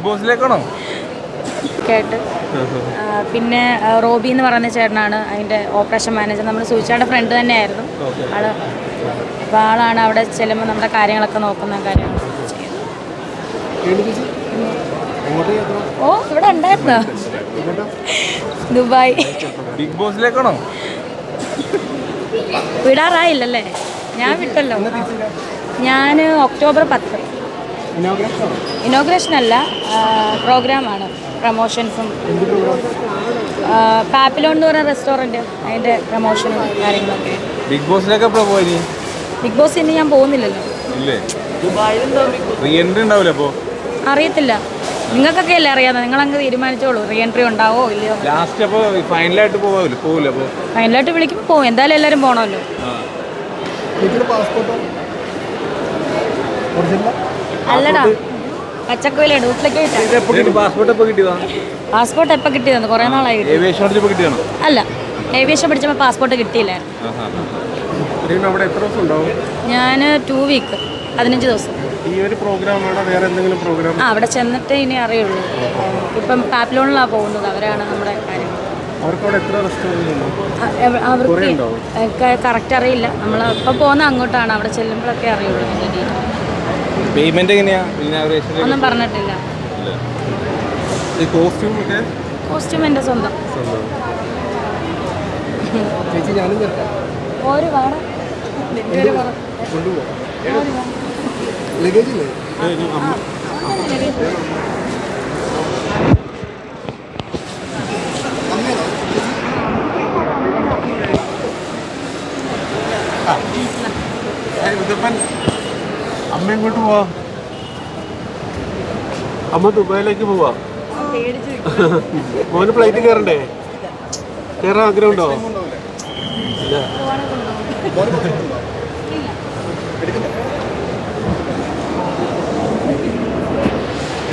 ബോസിലേക്കാണോ കേട്ട് പിന്നെ റോബി എന്ന് പറയുന്ന ചേട്ടനാണ് അതിൻ്റെ ഓപ്പറേഷൻ മാനേജർ. നമ്മൾ സൂചിച്ചയുടെ ഫ്രണ്ട് തന്നെയായിരുന്നു ആള്. അപ്പോൾ ആളാണ് അവിടെ ചെല്ലുമ്പോൾ നമ്മുടെ കാര്യങ്ങളൊക്കെ നോക്കുന്ന കാര്യങ്ങളൊക്കെ ചെയ്യുന്നത്. ഓ ഇവിടെ ഉണ്ടായിരുന്നോ? ദുബായ്. ബിഗ് ബോസിലേക്കാണോ? വിടാറായില്ലല്ലേ? ഞാൻ വിട്ടല്ലോ. ഞാൻ ഒക്ടോബർ 10. ഇനോഗ്രേഷൻ അല്ല, പ്രോഗ്രാമാണ്. പ്രമോഷൻസും പാപ്പിലോൺ എന്ന് പറയുന്ന റെസ്റ്റോറൻറ്റ്, അതിൻ്റെ പ്രമോഷനും കാര്യങ്ങളൊക്കെ. ബിഗ് ബോസിലേക്ക് എപ്പോഴാണ് പോയി? ബിഗ് ബോസ് ഇനി ഞാൻ പോകുന്നില്ലല്ലോ. റീ എൻട്രി ഉണ്ടാവില്ല അപ്പോൾ? അറിയത്തില്ല, നിങ്ങൾക്കൊക്കെ അല്ലേ അറിയാതെ. നിങ്ങളങ്ങ് തീരുമാനിച്ചോളൂ റീ എൻട്രി ഉണ്ടാവോ ഇല്ലയോ. ലാസ്റ്റ് അപ്പോൾ ഫൈനലായിട്ട് പോവില്ല അപ്പോൾ? ഫൈനലായിട്ട് വിളിക്കുമ്പോൾ പോകും. എന്തായാലും എല്ലാവരും പോകണമല്ലോ. അല്ലടാ, പച്ചക്കോയിലെ ഡ്യൂപ്ലിക്കേറ്റ്. പാസ്പോർട്ട് എപ്പോൾ കിട്ടിയതാ? പാസ്പോർട്ട് എപ്പോൾ കിട്ടിയതെന്ന് കുറേ നാളായി. അല്ല, ഏവിയേഷൻ പഠിച്ചപ്പോൾ പാസ്പോർട്ട് കിട്ടിയില്ലായിരുന്നു. ഞാൻ 2 വീക്ക് 15 ദിവസം. ഈ ഒരു പ്രോഗ്രാമാണോ വേറെ എന്തെങ്കിലും പ്രോഗ്രാം? അവിടെ ചെന്നിട്ട് ഇനി അറിയുള്ളൂ. ഇപ്പം പാപ്പിലോണിലാണ് പോകുന്നത്. അവരാണ് നമ്മുടെ കാര്യങ്ങൾ. അവർക്ക് കറക്റ്റ് അറിയില്ല. നമ്മൾ ഇപ്പം പോകുന്ന അങ്ങോട്ടാണ്. അവിടെ ചെല്ലുമ്പോഴൊക്കെ അറിയുള്ളൂ. പേയ്മെന്റ് എങ്ങനെയാ? ഒന്നും പറഞ്ഞിട്ടില്ല. കോസ്റ്റ്യൂം എൻ്റെ സ്വന്തം. ഒരു വാട അമ്മ എങ്ങോട്ട് പോവാ? അമ്മ ദുബായിലേക്ക് പോവാ. മോന് ഫ്ലൈറ്റ് കയറണ്ടേ? കയറാൻ ആഗ്രഹമുണ്ടോ?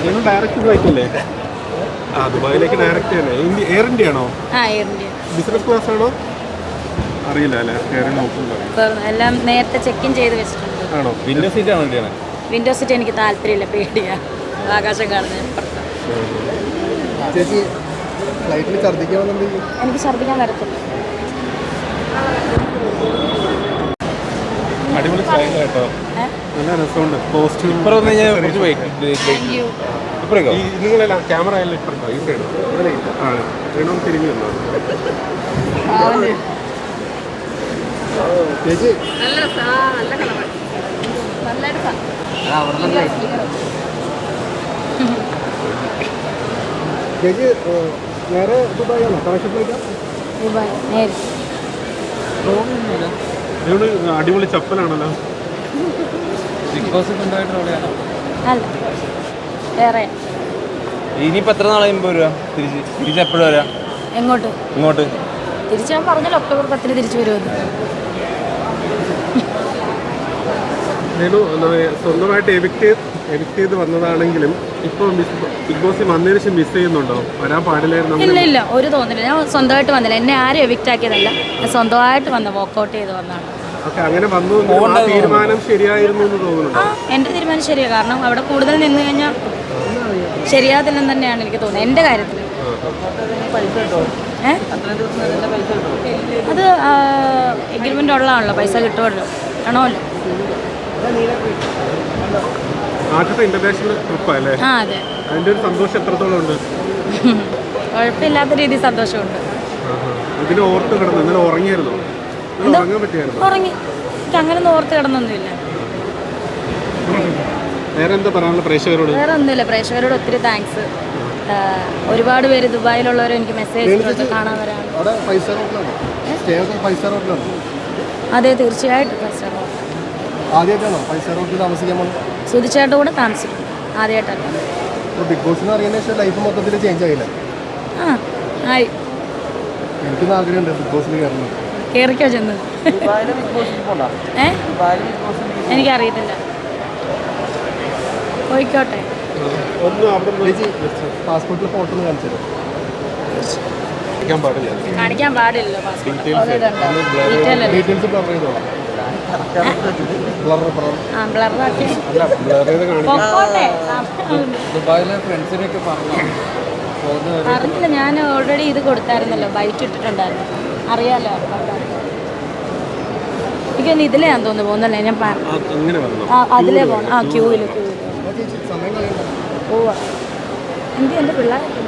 നിങ്ങൾ ഡയറക്റ്റ് ഫ്ലൈറ്റ് അല്ലേ? ആ, ദുബായിലേക്ക് ഡയറക്റ്റ് തന്നെ. എയർ ഇന്ത്യ ആണോ? ബിസിനസ് ക്ലാസ് ആണോ? അറിയില്ല അല്ലേ, കയറി നോക്കുന്നുണ്ടോ? എല്ലാം നേരത്തെ ചെക്ക് ഇൻ ചെയ്ത് വെച്ചിട്ടുണ്ട്. ആണോ? വിൻഡോ സീറ്റ് ആണോ? വിൻഡോ സീറ്റ് എനിക്ക് താല്പര്യമില്ല, പേടിയാ ആകാശം കാണുന്നത്. എനിക്ക് ഛർദ്ദിക്കാൻ വരത്തില്ല. അടിപൊളി സ്റ്റൈൽ കേട്ടോ, നല്ല രസമുണ്ട്. കോസ്റ്റ്യൂം നിങ്ങളെല്ലാം ക്യാമറ എല്ലാം ഇപ്പുറത്തോ? ഈ സൈഡ് വേണം തിരിഞ്ഞു വന്നോ? ചേച്ചി ചേച്ചി നേരെ ദുബായാണോ? കണക്ഷൻ ഫ്ലൈറ്റാ? അടിപൊളി ചപ്പലാണല്ലോ. ഇനിയിപ്പോ എത്ര നാളെ വരാ? തിരിച്ചെപ്പോഴും വരാ? ഇങ്ങോട്ട് തിരിച്ച് ഞാൻ പറഞ്ഞല്ലോ ഒക്ടോബർ 10 തിരിച്ചു വരുമെന്ന്. സ്വന്തമായിട്ട് എവിക്ട് ചെയ്ത് വന്നതാണെങ്കിലും ഇപ്പോൾ ബിഗ് ബോസിൽ വന്നതിന് ശേഷം മിസ് ചെയ്യുന്നുണ്ടോ? വരാൻ പാടില്ലായിരുന്നു? ഇല്ല, ഒരു തോന്നില്ല. ഞാൻ സ്വന്തമായിട്ട് വന്നില്ല. എന്നെ ആരും എവിക്റ്റ് ആക്കിയതല്ല. ഞാൻ സ്വന്തമായിട്ട് വന്ന വോക്കൗട്ട് ചെയ്ത് വന്നതാണ്. അങ്ങനെ വന്നു. തീരുമാനം ശരിയായിരുന്നു എന്ന് തോന്നുന്നു. എൻ്റെ തീരുമാനം ശരിയാണ്. കാരണം അവിടെ കൂടുതൽ നിന്ന് കഴിഞ്ഞാൽ ശരിയാതില്ലെന്ന് തന്നെയാണ് എനിക്ക് തോന്നുന്നത് എൻ്റെ കാര്യത്തിൽ. അത് എഗ്രിമെൻ്റ് ഉള്ളതാണല്ലോ, പൈസ കിട്ടുമല്ലോ, ആണോല്ലോ. ആദ്യത്തെ ഇന്റർനാഷണൽ ട്രിപ്പല്ലേ? ആ, അതെ. അതിന്റെ ഒരു സന്തോഷം എത്രത്തോളം ഉണ്ട്? കുഴപ്പമില്ലാത്ത രീതിയിൽ സന്തോഷമുണ്ട്. ഇതിന് ഓർത്ത് കിടന്നു. ഇന്നലെ ഉറങ്ങിയായിരുന്നോ? ഉറങ്ങാൻ പറ്റിയായിരുന്നു? ഉറങ്ങി. എനിക്ക് അങ്ങനെ ഓർത്ത് കിടന്നൊന്നുമില്ല. വേറെ എന്താ പറയാനുള്ള പ്രേക്ഷകരോട്? വേറെ ഒന്നുമില്ല, പ്രേക്ഷകരോട് ഒത്തിരി താങ്ക്സ്. ഒരുപാട് പേര് ദുബായിലുള്ളവർ എനിക്ക് മെസ്സേജ് കാണാൻ വരാണ്. അതെ, തീർച്ചയായിട്ടും 5 സ്റ്റാർ ഹോട്ടൽ. ആദ്യമായിട്ടാണോ 5 സ്റ്റാർ ഹോട്ടലിൽ താമസിക്കാൻ പോകുന്നത്? സുധിച്ചേട്ടൻ്റെ കൂടെ താമസിക്കും. ആദ്യമായിട്ടല്ല. ബിഗ് ബോസിന് അറിയുന്ന ശേഷം ലൈഫ് മൊത്തത്തിൽ ചേഞ്ച് ആയില്ല? ആയി. എനിക്കൊന്നും ആഗ്രഹമുണ്ട് ബിഗ് ബോസിൽ കയറുന്നത്. കയറിക്കോ ചെന്ന്. എനിക്കറിയത്തില്ല, പോയിക്കോട്ടെ. പാസ്പോർട്ടിൽ ഫോട്ടോ ഒന്ന് കാണിച്ചത് കാണിക്കാൻ പാടില്ലല്ലോ. പാസ്പോർട്ട് ഡീറ്റെയിൽസ് പറഞ്ഞു ചെയ്തോളാം. ആ ബ്ലറാക്കി അല്ല ബ്ലർ ചെയ്ത് കാണിക്കും. പൊക്കോട്ടെ. ദുബായിലെ ഫ്രണ്ട്സിനൊക്കെ പറഞ്ഞു പോകുന്നവർ അറിഞ്ഞില്ല, ഞാൻ ഓൾറെഡി ഇത് കൊടുത്തായിരുന്നല്ലോ, ബൈറ്റ് ഇട്ടിട്ടുണ്ടായിരുന്നു, അറിയാലോ. എനിക്കൊന്ന് ഇതിലെയാന്ന് തോന്നുന്നു പോകുന്നല്ലേ, ഞാൻ അങ്ങനെ വരണം. അതിലേ പോകണം. ആ ക്യൂവിൽ ചേച്ചി സമയം കളയണ്ട. പോവാ. എൻ്റെ പിള്ളേരൊക്കെ